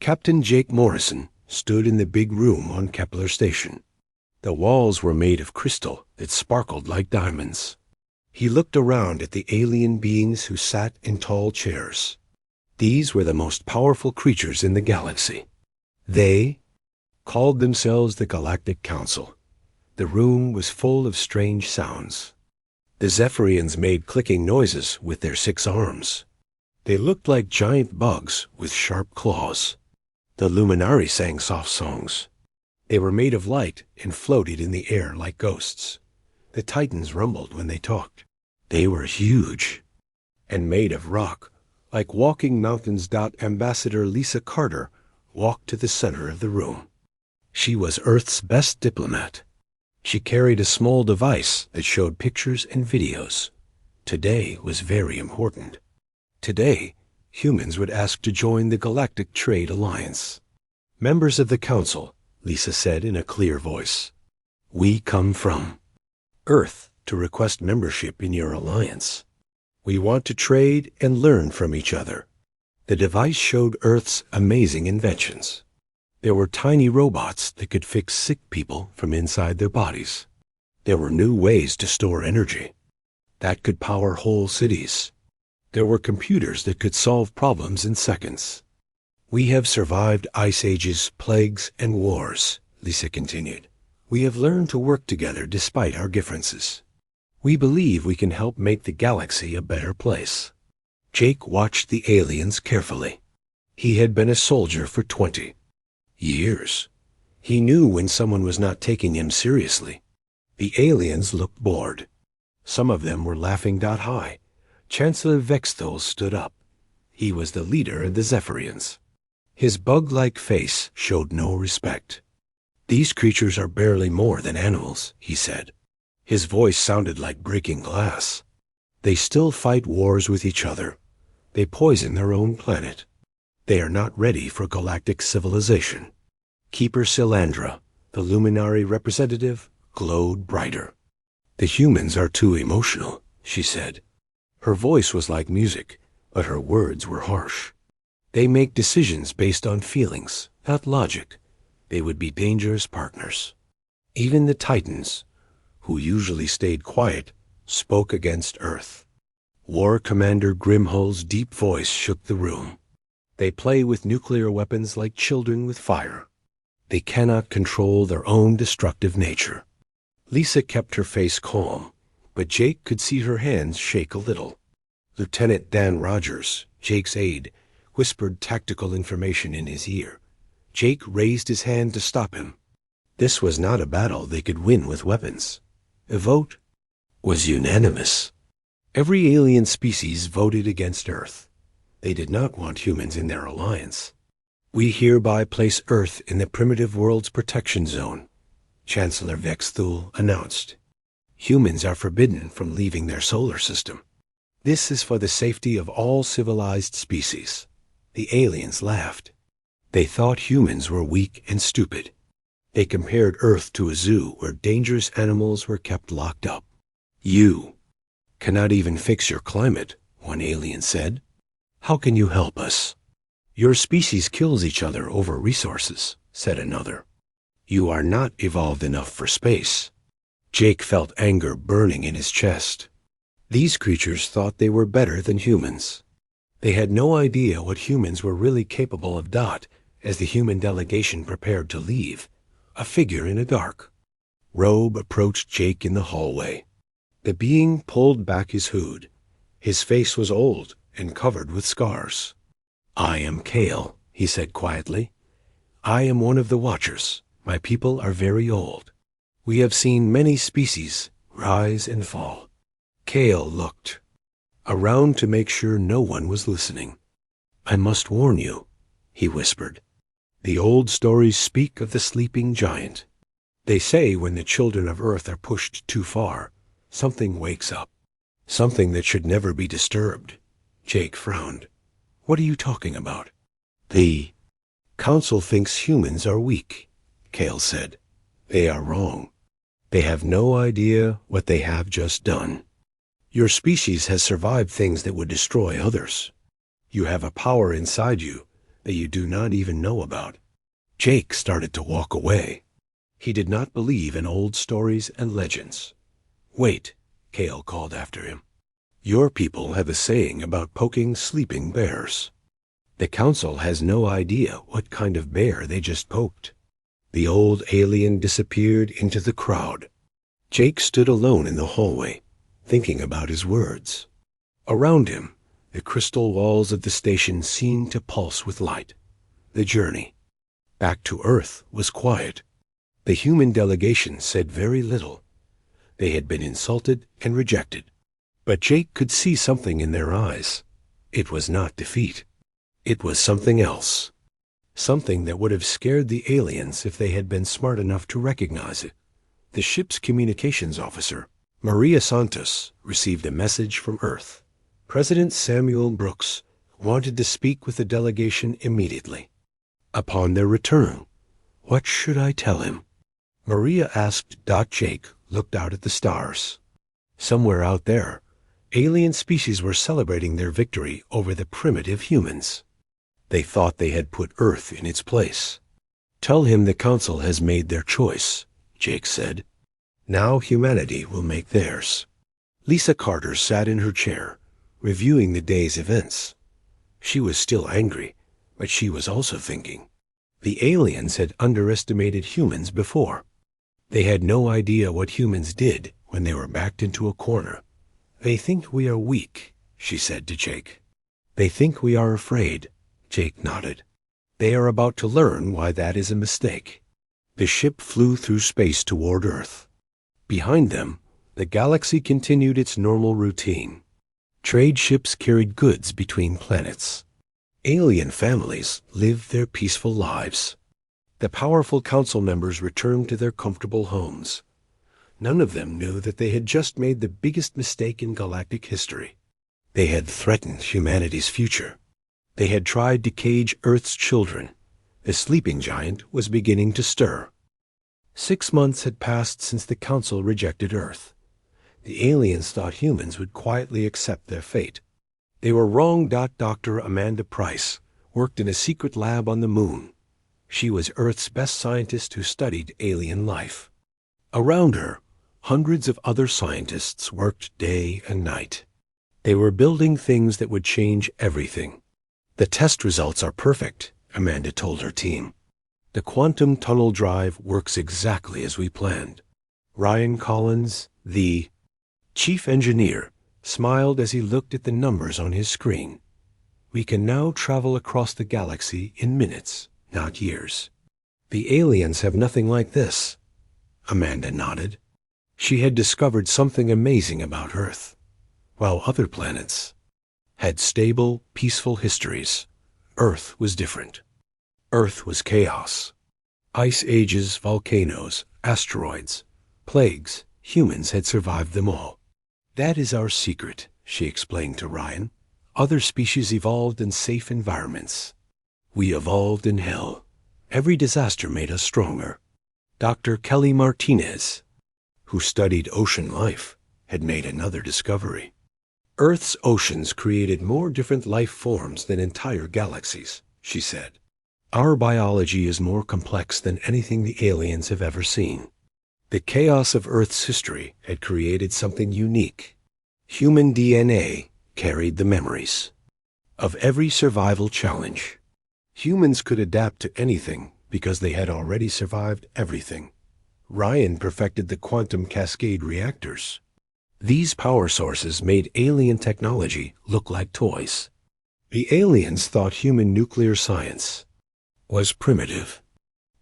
Captain Jake Morrison stood in the big room on Kepler Station. The walls were made of crystal that sparkled like diamonds. He looked around at the alien beings who sat in tall chairs. These were the most powerful creatures in the galaxy. They called themselves the Galactic Council. The room was full of strange sounds. The Zephyrians made clicking noises with their 6 arms. They looked like giant bugs with sharp claws. The Luminari sang soft songs. They were made of light and floated in the air like ghosts. The Titans rumbled when they talked. They were huge and made of rock, like walking mountains. Ambassador Lisa Carter walked to the center of the room. She was Earth's best diplomat. She carried a small device that showed pictures and videos. Today was very important. Today, humans would ask to join the Galactic Trade Alliance. Members of the Council, Lisa said in a clear voice, we come from Earth to request membership in your alliance. We want to trade and learn from each other. The device showed Earth's amazing inventions. There were tiny robots that could fix sick people from inside their bodies. There were new ways to store energy that could power whole cities. There were computers that could solve problems in seconds. We have survived ice ages, plagues, and wars, Lisa continued. We have learned to work together despite our differences. We believe we can help make the galaxy a better place. Jake watched the aliens carefully. He had been a soldier for 20 years. He knew when someone was not taking him seriously. The aliens looked bored. Some of them were laughing. High. Chancellor Vexthul stood up. He was the leader of the Zephyrians. His bug-like face showed no respect. These creatures are barely more than animals, he said. His voice sounded like breaking glass. They still fight wars with each other. They poison their own planet. They are not ready for galactic civilization. Keeper Silandra, the Luminari representative, glowed brighter. The humans are too emotional, she said. Her voice was like music, but her words were harsh. They make decisions based on feelings, not logic. They would be dangerous partners. Even the Titans, who usually stayed quiet, spoke against Earth. War Commander Grimhull's deep voice shook the room. They play with nuclear weapons like children with fire. They cannot control their own destructive nature. Lisa kept her face calm, but Jake could see her hands shake a little. Lieutenant Dan Rogers, Jake's aide, whispered tactical information in his ear. Jake raised his hand to stop him. This was not a battle they could win with weapons. The vote was unanimous. Every alien species voted against Earth. They did not want humans in their alliance. We hereby place Earth in the primitive world's protection zone, Chancellor Vexthul announced. Humans are forbidden from leaving their solar system. This is for the safety of all civilized species. The aliens laughed. They thought humans were weak and stupid. They compared Earth to a zoo where dangerous animals were kept locked up. You cannot even fix your climate, one alien said. How can you help us? Your species kills each other over resources, said another. You are not evolved enough for space. Jake felt anger burning in his chest. These creatures thought they were better than humans. They had no idea what humans were really capable of. As the human delegation prepared to leave, a figure in a dark robe approached Jake in the hallway. The being pulled back his hood. His face was old and covered with scars. I am Kale, he said quietly. I am one of the Watchers. My people are very old. We have seen many species rise and fall. Kale looked around to make sure no one was listening. I must warn you, he whispered. The old stories speak of the sleeping giant. They say when the children of Earth are pushed too far, something wakes up, something that should never be disturbed. Jake frowned. What are you talking about? The Council thinks humans are weak, Kale said. They are wrong. They have no idea what they have just done. Your species has survived things that would destroy others. You have a power inside you that you do not even know about. Jake started to walk away. He did not believe in old stories and legends. Wait, Kale called after him. Your people have a saying about poking sleeping bears. The council has no idea what kind of bear they just poked. The old alien disappeared into the crowd. Jake stood alone in the hallway, thinking about his words. Around him, the crystal walls of the station seemed to pulse with light. The journey back to Earth was quiet. The human delegation said very little. They had been insulted and rejected. But Jake could see something in their eyes. It was not defeat. It was something else. Something that would have scared the aliens if they had been smart enough to recognize it. The ship's communications officer, Maria Santos, received a message from Earth. President Samuel Brooks wanted to speak with the delegation immediately. Upon their return, what should I tell him? Maria asked. Jake looked out at the stars. Somewhere out there, alien species were celebrating their victory over the primitive humans. They thought they had put Earth in its place. Tell him the council has made their choice, Jake said. Now humanity will make theirs. Lisa Carter sat in her chair, reviewing the day's events. She was still angry, but she was also thinking. The aliens had underestimated humans before. They had no idea what humans did when they were backed into a corner. They think we are weak, she said to Jake. They think we are afraid. Jake nodded. They are about to learn why that is a mistake. The ship flew through space toward Earth. Behind them, the galaxy continued its normal routine. Trade ships carried goods between planets. Alien families lived their peaceful lives. The powerful council members returned to their comfortable homes. None of them knew that they had just made the biggest mistake in galactic history. They had threatened humanity's future. They had tried to cage Earth's children. The sleeping giant was beginning to stir. 6 months had passed since the council rejected Earth. The aliens thought humans would quietly accept their fate. They were wrong. Dr. Amanda Price worked in a secret lab on the moon. She was Earth's best scientist who studied alien life. Around her, hundreds of other scientists worked day and night. They were building things that would change everything. The test results are perfect, Amanda told her team. The quantum tunnel drive works exactly as we planned. Ryan Collins, the chief engineer, smiled as he looked at the numbers on his screen. We can now travel across the galaxy in minutes, not years. The aliens have nothing like this. Amanda nodded. She had discovered something amazing about Earth, while other planets had stable, peaceful histories. Earth was different. Earth was chaos. Ice ages, volcanoes, asteroids, plagues. Humans had survived them all. That is our secret, she explained to Ryan. Other species evolved in safe environments. We evolved in hell. Every disaster made us stronger. Dr. Kelly Martinez, who studied ocean life, had made another discovery. Earth's oceans created more different life forms than entire galaxies, she said. Our biology is more complex than anything the aliens have ever seen. The chaos of Earth's history had created something unique. Human DNA carried the memories of every survival challenge. Humans could adapt to anything because they had already survived everything. Ryan perfected the quantum cascade reactors. These power sources made alien technology look like toys. The aliens thought human nuclear science was primitive.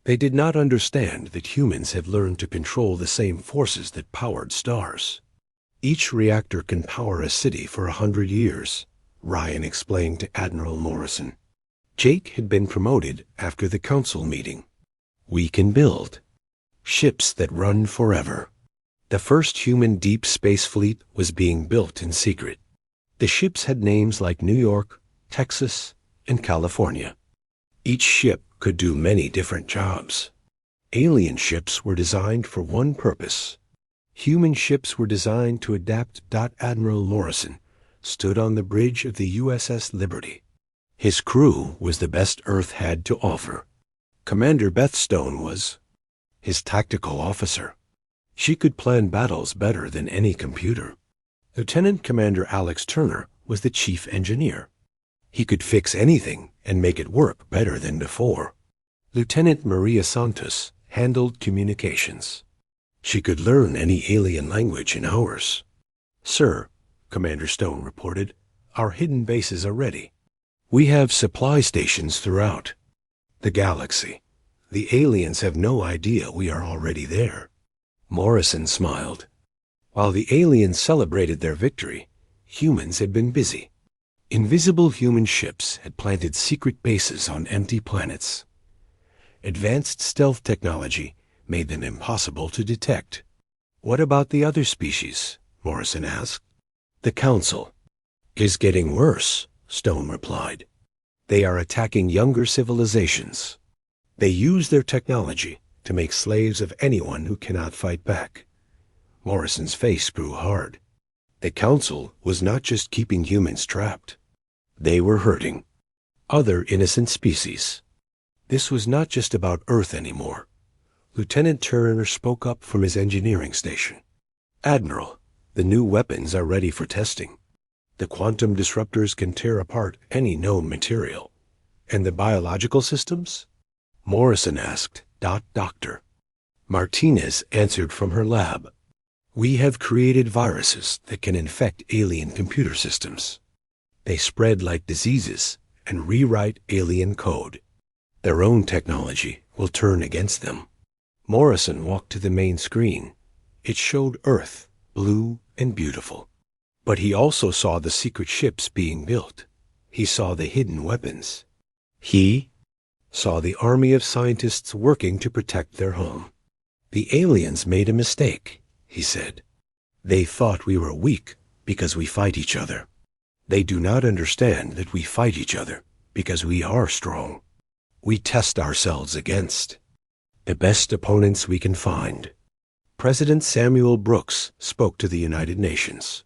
They did not understand that humans have learned to control the same forces that powered stars. Each reactor can power a city for 100 years, Ryan explained to Admiral Morrison. Jake had been promoted after the council meeting. We can build ships that run forever. The first human deep space fleet was being built in secret. The ships had names like New York, Texas, and California. Each ship could do many different jobs. Alien ships were designed for one purpose. Human ships were designed to adapt. Admiral Morrison stood on the bridge of the USS Liberty. His crew was the best Earth had to offer. Commander Beth Stone was his tactical officer. She could plan battles better than any computer. Lieutenant Commander Alex Turner was the chief engineer. He could fix anything and make it work better than before. Lieutenant Maria Santos handled communications. She could learn any alien language in hours. "Sir," Commander Stone reported, "our hidden bases are ready. We have supply stations throughout the galaxy. The aliens have no idea we are already there." Morrison smiled. While the aliens celebrated their victory, humans had been busy. Invisible human ships had planted secret bases on empty planets. Advanced stealth technology made them impossible to detect. "What about the other species?" Morrison asked. "The Council is getting worse," Stone replied. "They are attacking younger civilizations. They use their technology to make slaves of anyone who cannot fight back." Morrison's face grew hard. The Council was not just keeping humans trapped. They were hurting other innocent species. This was not just about Earth anymore. Lieutenant Turner spoke up from his engineering station. "Admiral, the new weapons are ready for testing. The quantum disruptors can tear apart any known material." "And the biological systems?" Morrison asked. Doctor Martinez answered from her lab. "We have created viruses that can infect alien computer systems. They spread like diseases and rewrite alien code. Their own technology will turn against them." Morrison walked to the main screen. It showed Earth, blue and beautiful. But he also saw the secret ships being built. He saw the hidden weapons. He saw the army of scientists working to protect their home. "The aliens made a mistake," he said. "They thought we were weak because we fight each other. They do not understand that we fight each other because we are strong. We test ourselves against the best opponents we can find." President Samuel Brooks spoke to the United Nations.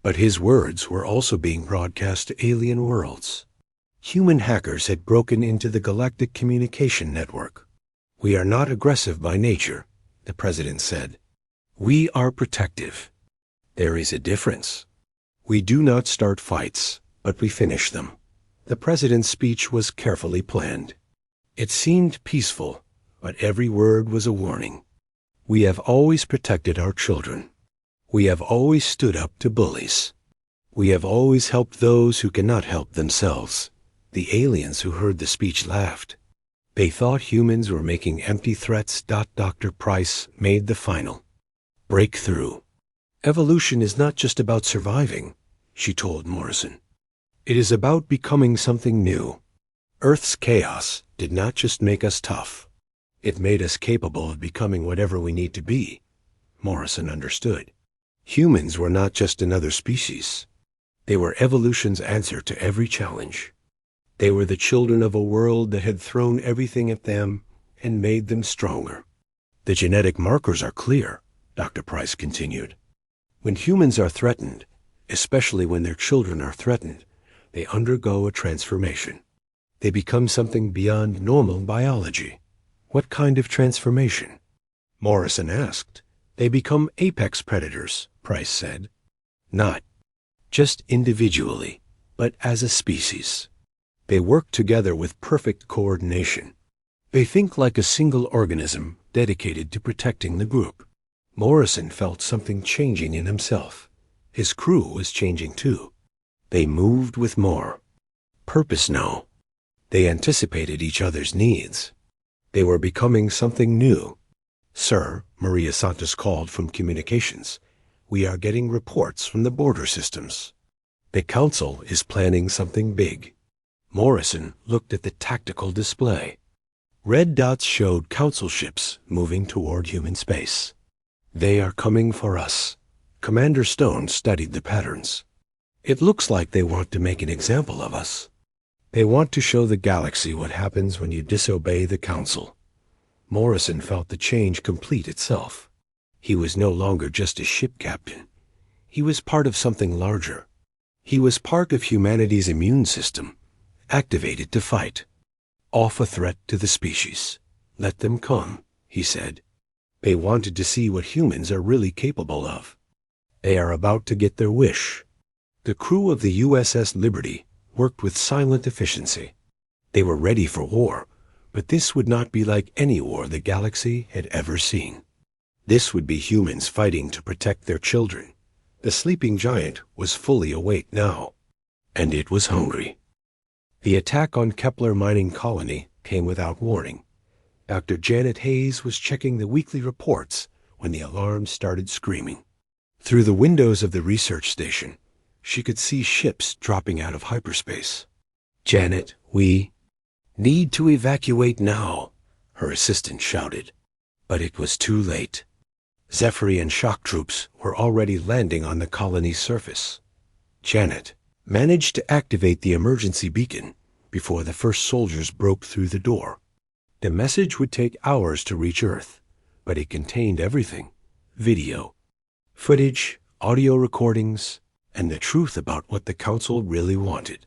But his words were also being broadcast to alien worlds. Human hackers had broken into the Galactic Communication Network. "We are not aggressive by nature," the president said. "We are protective. There is a difference. We do not start fights, but we finish them." The president's speech was carefully planned. It seemed peaceful, but every word was a warning. "We have always protected our children. We have always stood up to bullies. We have always helped those who cannot help themselves." The aliens who heard the speech laughed. They thought humans were making empty threats. Dr. Price made the final breakthrough. "Evolution is not just about surviving," she told Morrison. "It is about becoming something new. Earth's chaos did not just make us tough. It made us capable of becoming whatever we need to be." Morrison understood. Humans were not just another species. They were evolution's answer to every challenge. They were the children of a world that had thrown everything at them and made them stronger. "The genetic markers are clear," Dr. Price continued. "When humans are threatened, especially when their children are threatened, they undergo a transformation. They become something beyond normal biology." "What kind of transformation?" Morrison asked. "They become apex predators," Price said. "Not just individually, but as a species. They work together with perfect coordination. They think like a single organism dedicated to protecting the group." Morrison felt something changing in himself. His crew was changing too. They moved with more purpose now. They anticipated each other's needs. They were becoming something new. "Sir," Maria Santos called from communications, "we are getting reports from the border systems. The Council is planning something big." Morrison looked at the tactical display. Red dots showed Council ships moving toward human space. "They are coming for us." Commander Stone studied the patterns. "It looks like they want to make an example of us. They want to show the galaxy what happens when you disobey the Council." Morrison felt the change complete itself. He was no longer just a ship captain. He was part of something larger. He was part of humanity's immune system, activated to fight. Off a threat to the species. Let them come, he said. They wanted to see what humans are really capable of. They are about to get their wish. The crew of the USS Liberty worked with silent efficiency. They were ready for war, but this would not be like any war the galaxy had ever seen. This would be humans fighting to protect their children. The sleeping giant was fully awake now, and it was hungry. The attack on Kepler Mining Colony came without warning. Dr. Janet Hayes was checking the weekly reports when the alarm started screaming. Through the windows of the research station, she could see ships dropping out of hyperspace. "Janet, we need to evacuate now," her assistant shouted. But it was too late. Zephyrian shock troops were already landing on the colony's surface. Janet managed to activate the emergency beacon before the first soldiers broke through the door. The message would take hours to reach Earth, but it contained everything: video, footage, audio recordings, and the truth about what the Council really wanted.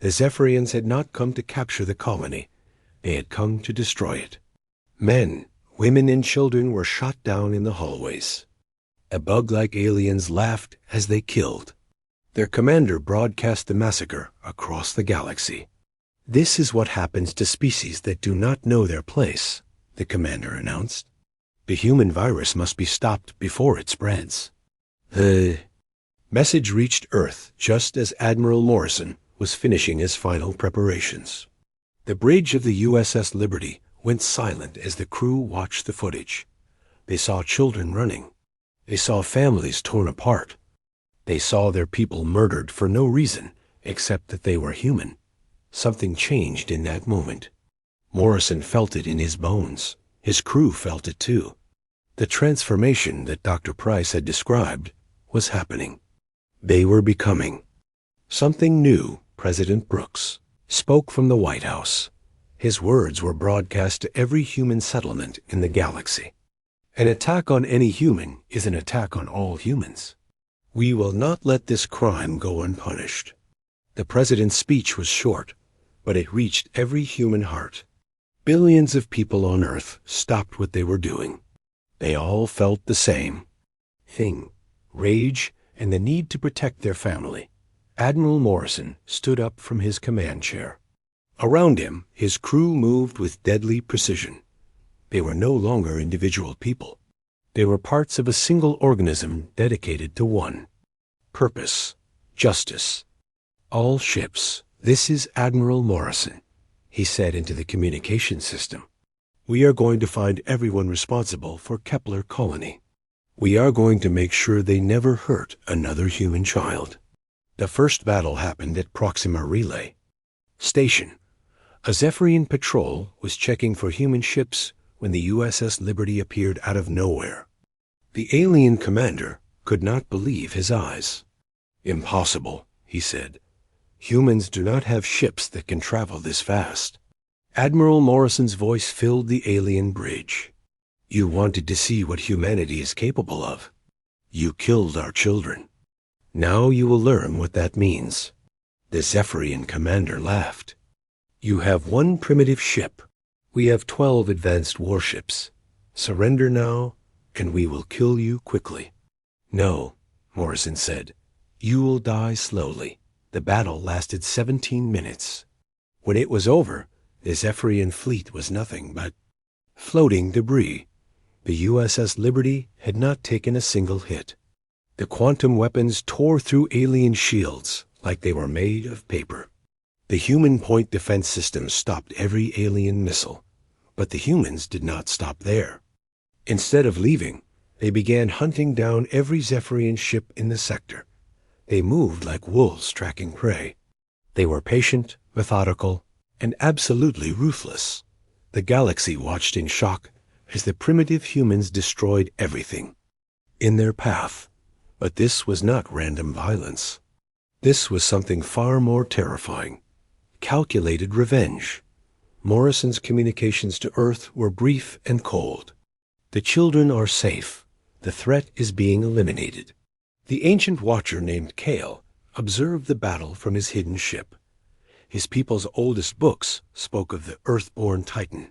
The Zephyrians had not come to capture the colony. They had come to destroy it. Men, women, and children were shot down in the hallways. A bug-like aliens laughed as they killed. Their commander broadcast the massacre across the galaxy. "This is what happens to species that do not know their place," the commander announced. "The human virus must be stopped before it spreads." The message reached Earth just as Admiral Morrison was finishing his final preparations. The bridge of the USS Liberty went silent as the crew watched the footage. They saw children running. They saw families torn apart. They saw their people murdered for no reason except that they were human. Something changed in that moment. Morrison felt it in his bones. His crew felt it too. The transformation that Dr. Price had described was happening. They were becoming something new. President Brooks spoke from the White House. His words were broadcast to every human settlement in the galaxy. "An attack on any human is an attack on all humans. We will not let this crime go unpunished." The president's speech was short, but it reached every human heart. Billions of people on Earth stopped what they were doing. They all felt the same thing: rage and the need to protect their family. Admiral Morrison stood up from his command chair. Around him, his crew moved with deadly precision. They were no longer individual people. They were parts of a single organism dedicated to one purpose: justice. "All ships, this is Admiral Morrison," he said into the communication system. "We are going to find everyone responsible for Kepler Colony. We are going to make sure they never hurt another human child." The first battle happened at Proxima Relay Station. A Zephyrian patrol was checking for human ships when the USS Liberty appeared out of nowhere. The alien commander could not believe his eyes. "Impossible," he said. "Humans do not have ships that can travel this fast." Admiral Morrison's voice filled the alien bridge. "You wanted to see what humanity is capable of. You killed our children. Now you will learn what that means." The Zephyrian commander laughed. "You have one primitive ship. We have 12 advanced warships. Surrender now, and we will kill you quickly." "No," Morrison said. "You will die slowly." The battle lasted 17 minutes. When it was over, the Zephyrian fleet was nothing but floating debris. The USS Liberty had not taken a single hit. The quantum weapons tore through alien shields like they were made of paper. The human point defense system stopped every alien missile, but the humans did not stop there. Instead of leaving, they began hunting down every Zephyrian ship in the sector. They moved like wolves tracking prey. They were patient, methodical, and absolutely ruthless. The galaxy watched in shock as the primitive humans destroyed everything in their path. But this was not random violence. This was something far more terrifying: calculated revenge. Morrison's communications to Earth were brief and cold. "The children are safe. The threat is being eliminated." The ancient watcher named Kale observed the battle from his hidden ship. His people's oldest books spoke of the Earthborn Titan.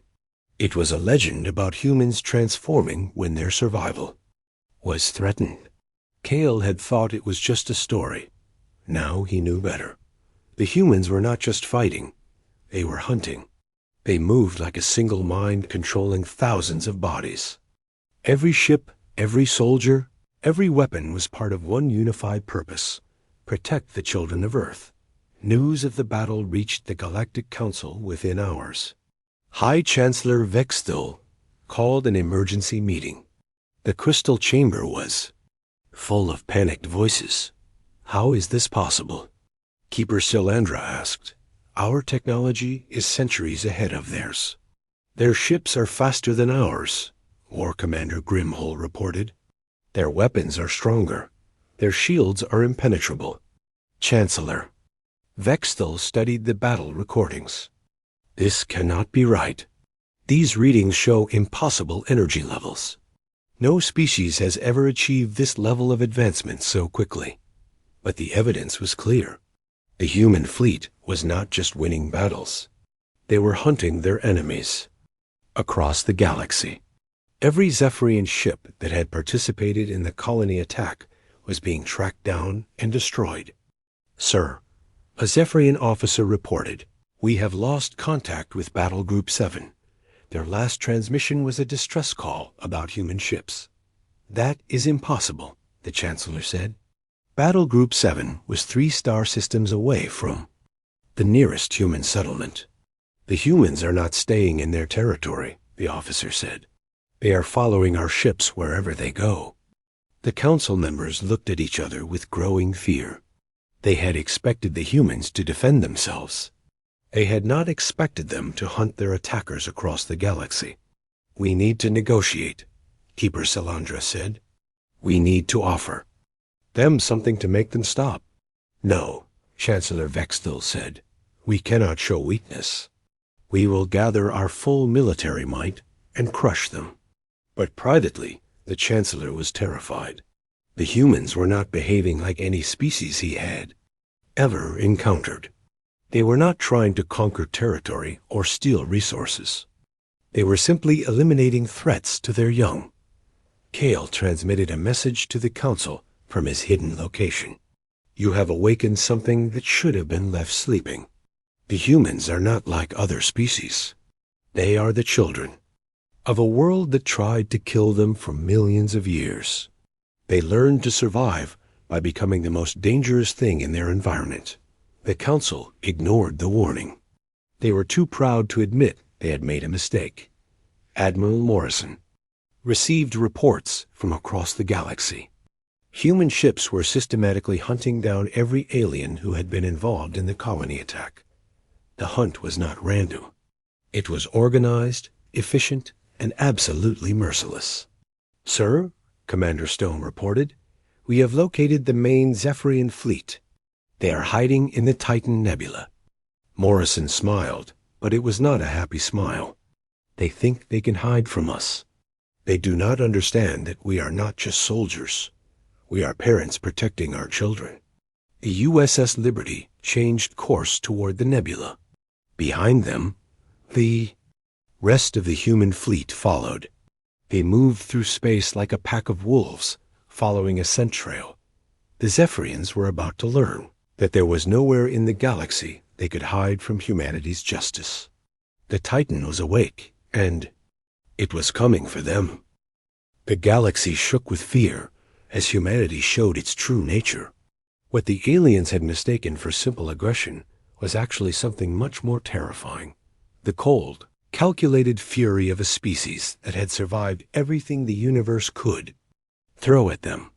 It was a legend about humans transforming when their survival was threatened. Kale had thought it was just a story. Now he knew better. The humans were not just fighting, they were hunting. They moved like a single mind controlling thousands of bodies. Every ship, every soldier, every weapon was part of one unified purpose: protect the children of Earth. News of the battle reached the Galactic Council within hours. High Chancellor Vexthul called an emergency meeting. The crystal chamber was full of panicked voices. How is this possible? Keeper Silandra asked. Our technology is centuries ahead of theirs. Their ships are faster than ours, War Commander Grimhole reported. Their weapons are stronger. Their shields are impenetrable. Chancellor. Vexthul studied the battle recordings. This cannot be right. These readings show impossible energy levels. No species has ever achieved this level of advancement so quickly. But the evidence was clear. The human fleet was not just winning battles. They were hunting their enemies across the galaxy. Every Zephyrian ship that had participated in the colony attack was being tracked down and destroyed. Sir, a Zephyrian officer reported, we have lost contact with Battle Group 7. Their last transmission was a distress call about human ships. That is impossible, the Chancellor said. Battle Group 7 was 3 star systems away from the nearest human settlement. The humans are not staying in their territory, the officer said. They are following our ships wherever they go. The council members looked at each other with growing fear. They had expected the humans to defend themselves. They had not expected them to hunt their attackers across the galaxy. We need to negotiate, Keeper Silandra said. We need to offer them something to make them stop. No, Chancellor Vexthul said. We cannot show weakness. We will gather our full military might and crush them. But privately, the Chancellor was terrified. The humans were not behaving like any species he had ever encountered. They were not trying to conquer territory or steal resources. They were simply eliminating threats to their young. Kale transmitted a message to the council from his hidden location. You have awakened something that should have been left sleeping. The humans are not like other species. They are the children of a world that tried to kill them for millions of years. They learned to survive by becoming the most dangerous thing in their environment. The council ignored the warning. They were too proud to admit they had made a mistake. Admiral Morrison received reports from across the galaxy. Human ships were systematically hunting down every alien who had been involved in the colony attack. The hunt was not random. It was organized, efficient, and absolutely merciless. Sir, Commander Stone reported, we have located the main Zephyrian fleet. They are hiding in the Titan Nebula. Morrison smiled, but it was not a happy smile. They think they can hide from us. They do not understand that we are not just soldiers. We are parents protecting our children. The USS Liberty changed course toward the nebula. Behind them, the rest of the human fleet followed. They moved through space like a pack of wolves, following a scent trail. The Zephyrians were about to learn that there was nowhere in the galaxy they could hide from humanity's justice. The Titan was awake, and it was coming for them. The galaxy shook with fear as humanity showed its true nature. What the aliens had mistaken for simple aggression was actually something much more terrifying. The cold, calculated fury of a species that had survived everything the universe could throw at them.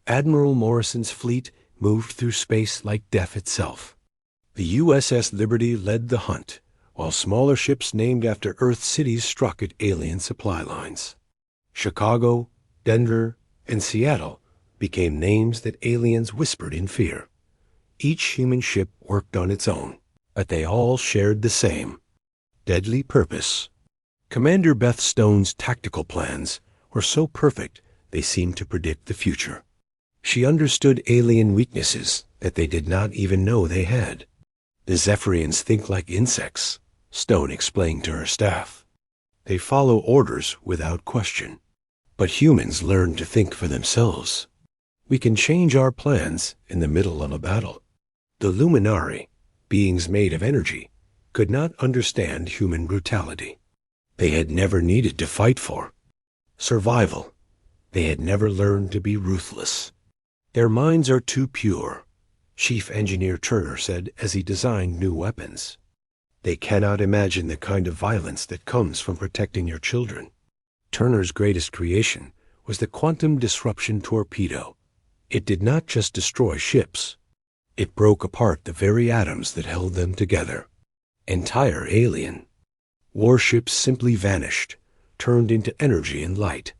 Admiral Morrison's fleet moved through space like death itself. The USS Liberty led the hunt, while smaller ships named after Earth cities struck at alien supply lines. Chicago, Denver, and Seattle became names that aliens whispered in fear. Each human ship worked on its own, but they all shared the same deadly purpose. Commander Beth Stone's tactical plans were so perfect they seemed to predict the future. She understood alien weaknesses that they did not even know they had. The Zephyrians think like insects, Stone explained to her staff. They follow orders without question. But humans learn to think for themselves. We can change our plans in the middle of a battle. The Luminari, beings made of energy, could not understand human brutality. They had never needed to fight for survival. They had never learned to be ruthless. Their minds are too pure, Chief Engineer Turner said as he designed new weapons. They cannot imagine the kind of violence that comes from protecting your children. Turner's greatest creation was the quantum disruption torpedo. It did not just destroy ships. It broke apart the very atoms that held them together. Entire alien. Warships simply vanished, turned into energy and light.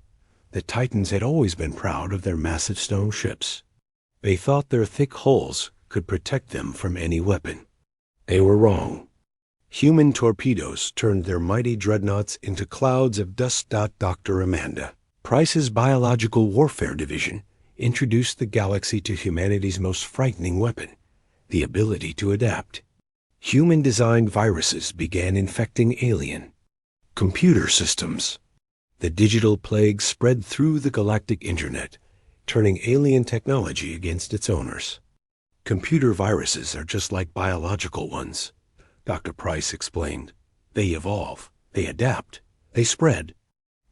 The Titans had always been proud of their massive stone ships. They thought their thick hulls could protect them from any weapon. They were wrong. Human torpedoes turned their mighty dreadnoughts into clouds of dust. Dr. Amanda Price's Biological Warfare Division introduced the galaxy to humanity's most frightening weapon, the ability to adapt. Human-designed viruses began infecting alien computer systems. The digital plague spread through the galactic internet, turning alien technology against its owners. Computer viruses are just like biological ones, Dr. Price explained. They evolve, they adapt, they spread,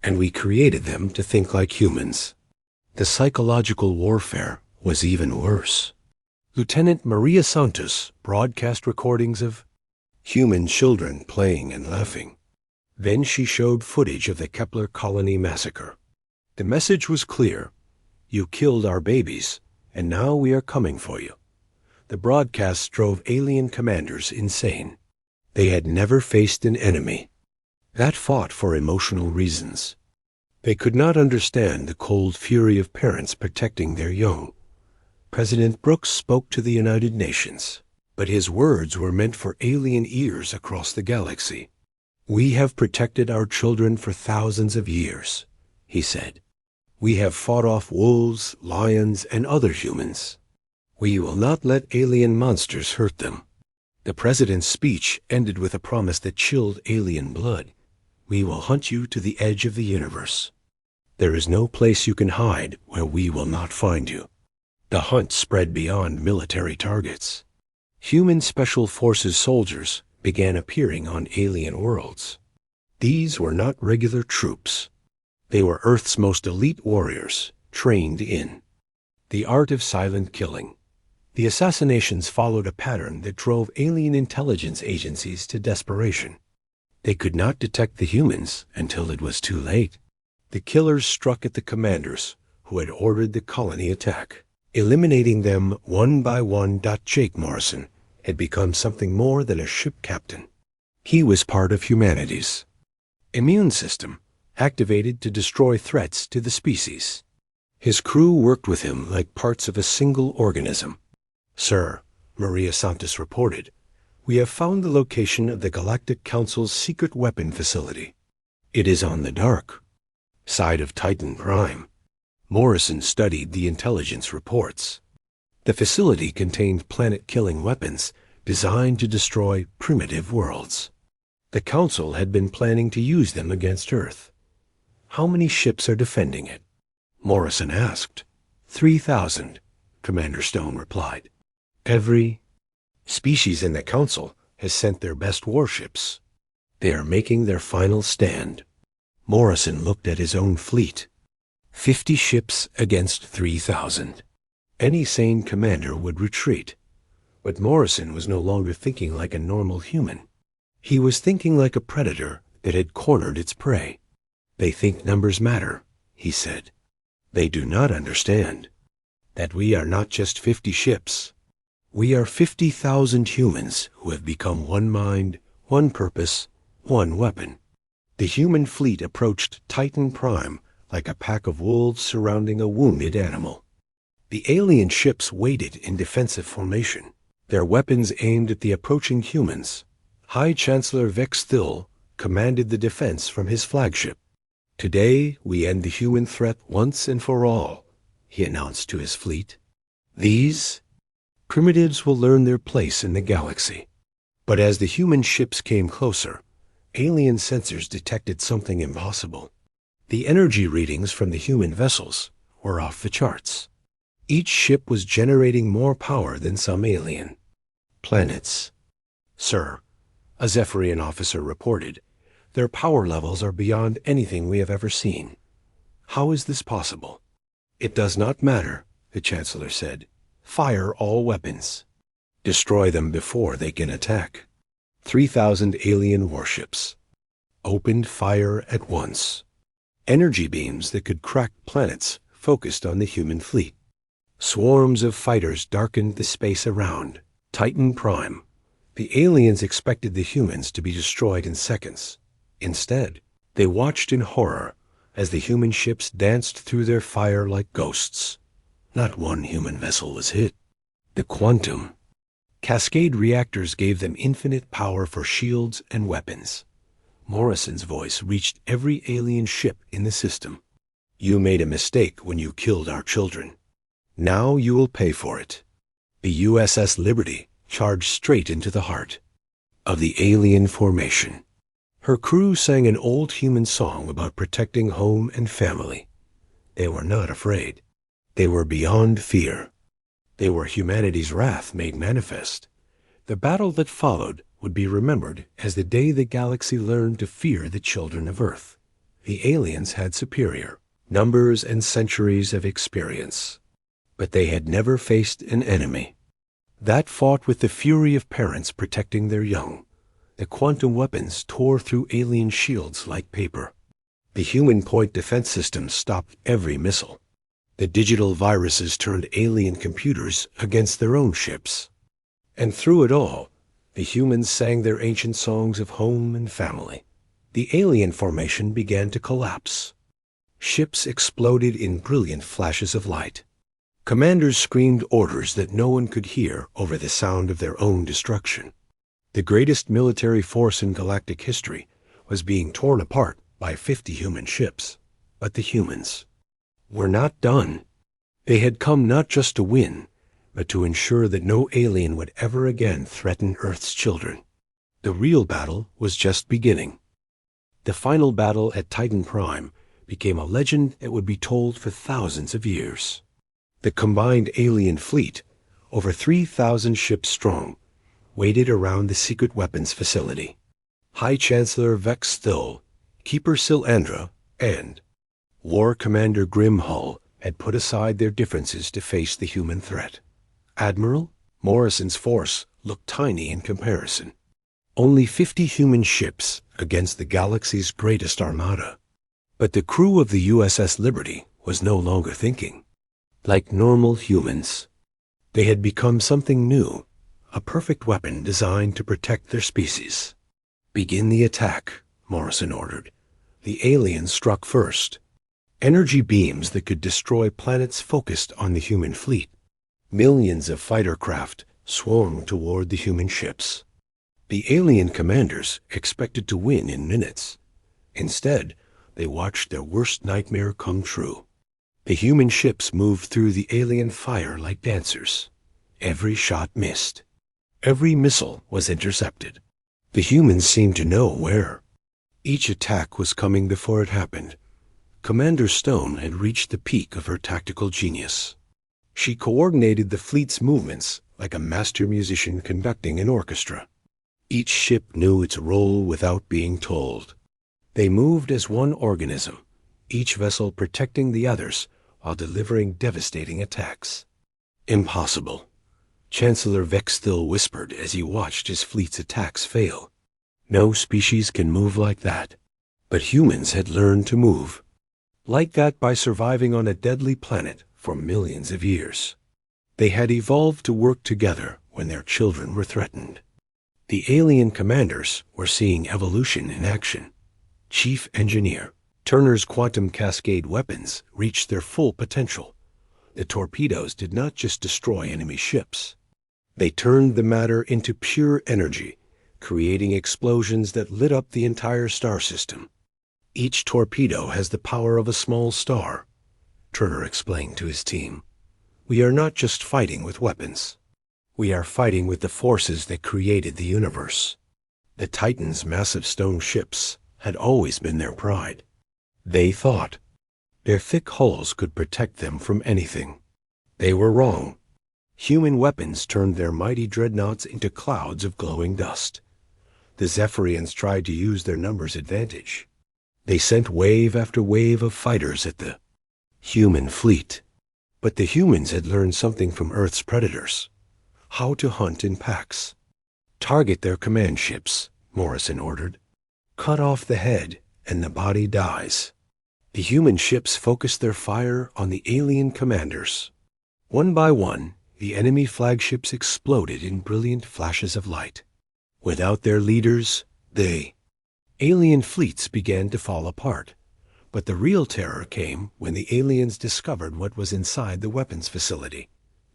and we created them to think like humans. The psychological warfare was even worse. Lieutenant Maria Santos broadcast recordings of human children playing and laughing. Then she showed footage of the Kepler colony massacre. The message was clear. You killed our babies, and now we are coming for you. The broadcasts drove alien commanders insane. They had never faced an enemy that fought for emotional reasons. They could not understand the cold fury of parents protecting their young. President Brooks spoke to the United Nations, but his words were meant for alien ears across the galaxy. We have protected our children for thousands of years, he said. We have fought off wolves, lions, and other humans. We will not let alien monsters hurt them. The president's speech ended with a promise that chilled alien blood. We will hunt you to the edge of the universe. There is no place you can hide where we will not find you. The hunt spread beyond military targets. Human Special Forces soldiers began appearing on alien worlds. These were not regular troops. They were Earth's most elite warriors, trained in the art of silent killing. The assassinations followed a pattern that drove alien intelligence agencies to desperation. They could not detect the humans until it was too late. The killers struck at the commanders who had ordered the colony attack, eliminating them one by one. Jake Morrison had become something more than a ship captain. He was part of humanity's immune system, activated to destroy threats to the species. His crew worked with him like parts of a single organism. Sir, Maria Santos reported, we have found the location of the Galactic Council's secret weapon facility. It is on the dark side of Titan Prime. Morrison studied the intelligence reports. The facility contained planet-killing weapons designed to destroy primitive worlds. The Council had been planning to use them against Earth. How many ships are defending it? Morrison asked. 3,000, Commander Stone replied. Every species in the Council has sent their best warships. They are making their final stand. Morrison looked at his own fleet. 50 ships against 3,000. Any sane commander would retreat. But Morrison was no longer thinking like a normal human. He was thinking like a predator that had cornered its prey. They think numbers matter, he said. They do not understand that we are not just 50 ships. We are 50,000 humans who have become one mind, one purpose, one weapon. The human fleet approached Titan Prime like a pack of wolves surrounding a wounded animal. The alien ships waited in defensive formation, their weapons aimed at the approaching humans. High Chancellor Vex Thill commanded the defense from his flagship. Today we end the human threat once and for all, he announced to his fleet. These primitives will learn their place in the galaxy. But as the human ships came closer, alien sensors detected something impossible. The energy readings from the human vessels were off the charts. Each ship was generating more power than some alien planets. "Sir," a Zephyrian officer reported, "their power levels are beyond anything we have ever seen. How is this possible?" "It does not matter," the Chancellor said. "Fire all weapons. Destroy them before they can attack." 3,000 alien warships opened fire at once. Energy beams that could crack planets focused on the human fleet. Swarms of fighters darkened the space around Titan Prime. The aliens expected the humans to be destroyed in seconds. Instead, they watched in horror as the human ships danced through their fire like ghosts. Not one human vessel was hit. The quantum cascade reactors gave them infinite power for shields and weapons. Morrison's voice reached every alien ship in the system. "You made a mistake when you killed our children. Now you will pay for it." The USS Liberty charged straight into the heart of the alien formation. Her crew sang an old human song about protecting home and family. They were not afraid. They were beyond fear. They were humanity's wrath made manifest. The battle that followed would be remembered as the day the galaxy learned to fear the children of Earth. The aliens had superior numbers and centuries of experience, but they had never faced an enemy that fought with the fury of parents protecting their young. The quantum weapons tore through alien shields like paper. The human point defense systems stopped every missile. The digital viruses turned alien computers against their own ships. And through it all, the humans sang their ancient songs of home and family. The alien formation began to collapse. Ships exploded in brilliant flashes of light. Commanders screamed orders that no one could hear over the sound of their own destruction. The greatest military force in galactic history was being torn apart by 50 human ships. But the humans were not done. They had come not just to win, but to ensure that no alien would ever again threaten Earth's children. The real battle was just beginning. The final battle at Titan Prime became a legend that would be told for thousands of years. The combined alien fleet, over 3,000 ships strong, waited around the secret weapons facility. High Chancellor Vex Still, Keeper Silandra, and War Commander Grimhull had put aside their differences to face the human threat. Admiral Morrison's force looked tiny in comparison. Only 50 human ships against the galaxy's greatest armada. But the crew of the USS Liberty was no longer thinking like normal humans. They had become something new, a perfect weapon designed to protect their species. "Begin the attack," Morrison ordered. The aliens struck first. Energy beams that could destroy planets focused on the human fleet. Millions of fighter craft swarmed toward the human ships. The alien commanders expected to win in minutes. Instead, they watched their worst nightmare come true. The human ships moved through the alien fire like dancers. Every shot missed. Every missile was intercepted. The humans seemed to know where. Each attack was coming before it happened. Commander Stone had reached the peak of her tactical genius. She coordinated the fleet's movements like a master musician conducting an orchestra. Each ship knew its role without being told. They moved as one organism, each vessel protecting the others while delivering devastating attacks. "Impossible," Chancellor Vexthil whispered as he watched his fleet's attacks fail. "No species can move like that." But humans had learned to move like that by surviving on a deadly planet for millions of years. They had evolved to work together when their children were threatened. The alien commanders were seeing evolution in action. Chief Engineer Turner's quantum cascade weapons reached their full potential. The torpedoes did not just destroy enemy ships. They turned the matter into pure energy, creating explosions that lit up the entire star system. "Each torpedo has the power of a small star," Turner explained to his team. "We are not just fighting with weapons. We are fighting with the forces that created the universe. The Titans' massive stone ships had always been their pride. They thought their thick hulls could protect them from anything. They were wrong. Human weapons turned their mighty dreadnoughts into clouds of glowing dust. The Zephyrians tried to use their numbers advantage. They sent wave after wave of fighters at the human fleet. But the humans had learned something from Earth's predators: how to hunt in packs. Target their command ships, Morrison ordered. Cut off the head, and the body dies. The human ships focused their fire on the alien commanders. One by one, the enemy flagships exploded in brilliant flashes of light. Without their leaders, alien fleets began to fall apart. But the real terror came when the aliens discovered what was inside the weapons facility.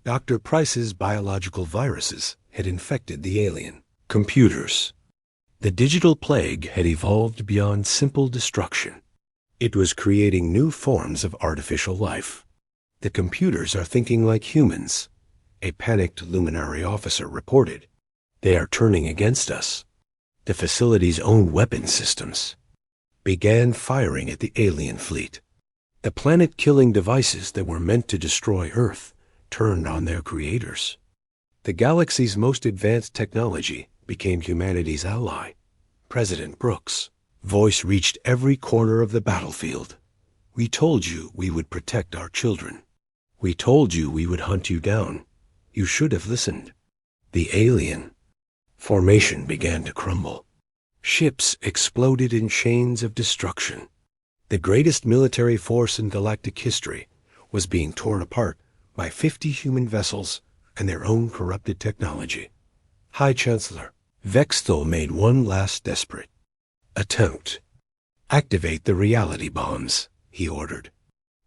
Dr. Price's biological viruses had infected the alien computers. The digital plague had evolved beyond simple destruction. It was creating new forms of artificial life. The computers are thinking like humans, a panicked luminary officer reported. They are turning against us. The facility's own weapon systems began firing at the alien fleet. The planet-killing devices that were meant to destroy Earth turned on their creators. The galaxy's most advanced technology became humanity's ally. President Brooks' voice reached every corner of the battlefield. We told you we would protect our children. We told you we would hunt you down. You should have listened. The alien formation began to crumble. Ships exploded in chains of destruction. The greatest military force in galactic history was being torn apart by 50 human vessels and their own corrupted technology. High Chancellor Vexthal made one last desperate attempt. Activate the reality bombs, he ordered.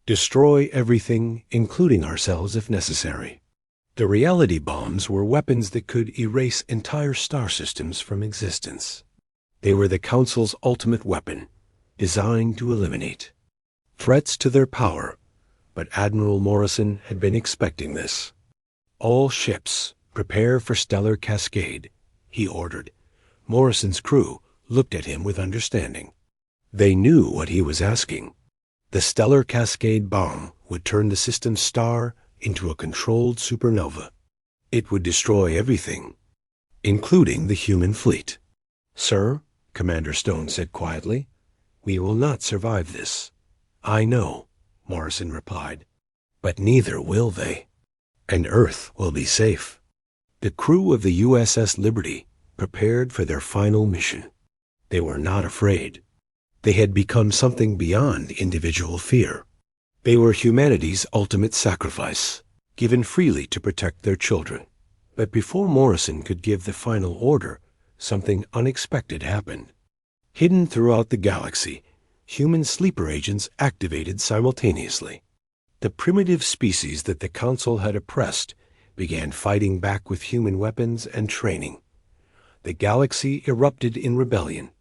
Destroy everything, including ourselves if necessary. The reality bombs were weapons that could erase entire star systems from existence. They were the Council's ultimate weapon, designed to eliminate threats to their power, but Admiral Morrison had been expecting this. All ships, prepare for stellar cascade, he ordered. Morrison's crew looked at him with understanding. They knew what he was asking. The stellar cascade bomb would turn the system's star into a controlled supernova. It would destroy everything, including the human fleet. Sir, Commander Stone said quietly, we will not survive this. I know, Morrison replied, but neither will they. And Earth will be safe. The crew of the USS Liberty prepared for their final mission. They were not afraid. They had become something beyond individual fear. They were humanity's ultimate sacrifice, given freely to protect their children. But before Morrison could give the final order, something unexpected happened. Hidden throughout the galaxy, human sleeper agents activated simultaneously. The primitive species that the Council had oppressed began fighting back with human weapons and training. The galaxy erupted in rebellion.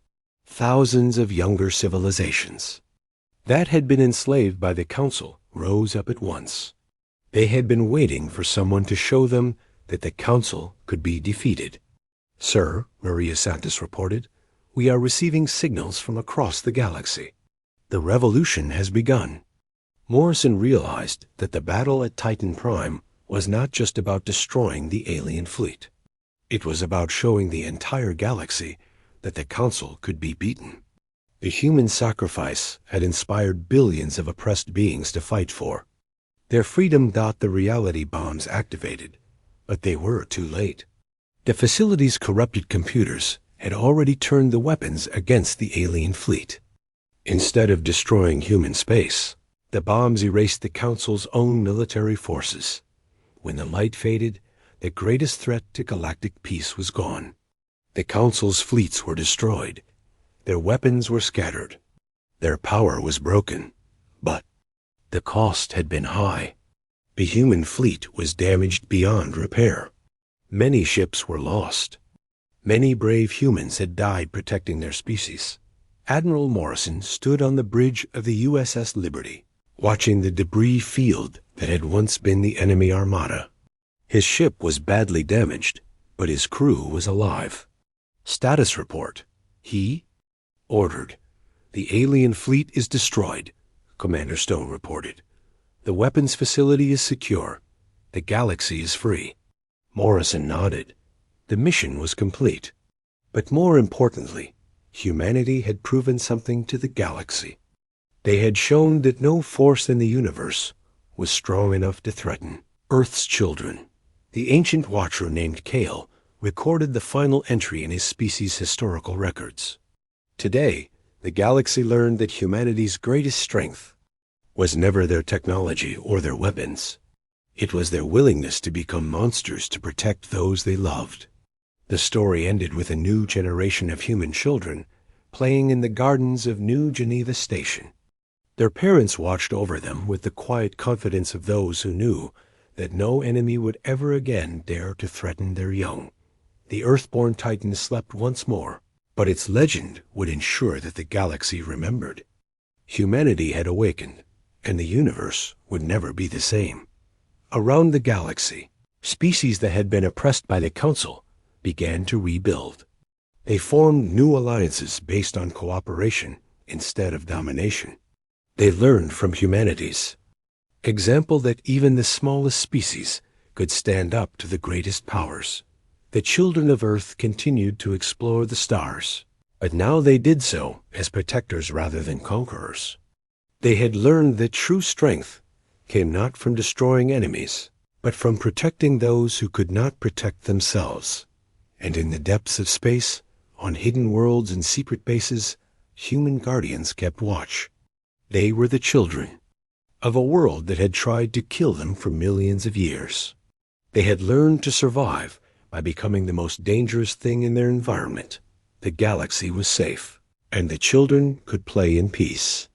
Thousands of younger civilizations that had been enslaved by the Council rose up at once. They had been waiting for someone to show them that the Council could be defeated. Sir, Maria Santos reported, we are receiving signals from across the galaxy. The revolution has begun. Morrison realized that the battle at Titan Prime was not just about destroying the alien fleet. It was about showing the entire galaxy that the Council could be beaten. The human sacrifice had inspired billions of oppressed beings to fight for. Their freedom got the reality bombs activated, but they were too late. The facility's corrupted computers had already turned the weapons against the alien fleet. Instead of destroying human space, the bombs erased the Council's own military forces. When the light faded, the greatest threat to galactic peace was gone. The Council's fleets were destroyed. Their weapons were scattered. Their power was broken. But the cost had been high. The human fleet was damaged beyond repair. Many ships were lost. Many brave humans had died protecting their species. Admiral Morrison stood on the bridge of the USS Liberty, watching the debris field that had once been the enemy armada. His ship was badly damaged, but his crew was alive. Status report. He ordered. The alien fleet is destroyed, Commander Stone reported. The weapons facility is secure. The galaxy is free. Morrison nodded. The mission was complete. But more importantly, humanity had proven something to the galaxy. They had shown that no force in the universe was strong enough to threaten Earth's children. The ancient watcher named Kale recorded the final entry in his species' historical records. Today, the galaxy learned that humanity's greatest strength was never their technology or their weapons. It was their willingness to become monsters to protect those they loved. The story ended with a new generation of human children playing in the gardens of New Geneva Station. Their parents watched over them with the quiet confidence of those who knew that no enemy would ever again dare to threaten their young. The Earthborn Titan slept once more, but its legend would ensure that the galaxy remembered. Humanity had awakened, and the universe would never be the same. Around the galaxy, species that had been oppressed by the Council began to rebuild. They formed new alliances based on cooperation instead of domination. They learned from humanity's example that even the smallest species could stand up to the greatest powers. The children of Earth continued to explore the stars, but now they did so as protectors rather than conquerors. They had learned that true strength came not from destroying enemies, but from protecting those who could not protect themselves. And in the depths of space, on hidden worlds and secret bases, human guardians kept watch. They were the children of a world that had tried to kill them for millions of years. They had learned to survive by becoming the most dangerous thing in their environment. The galaxy was safe, and the children could play in peace.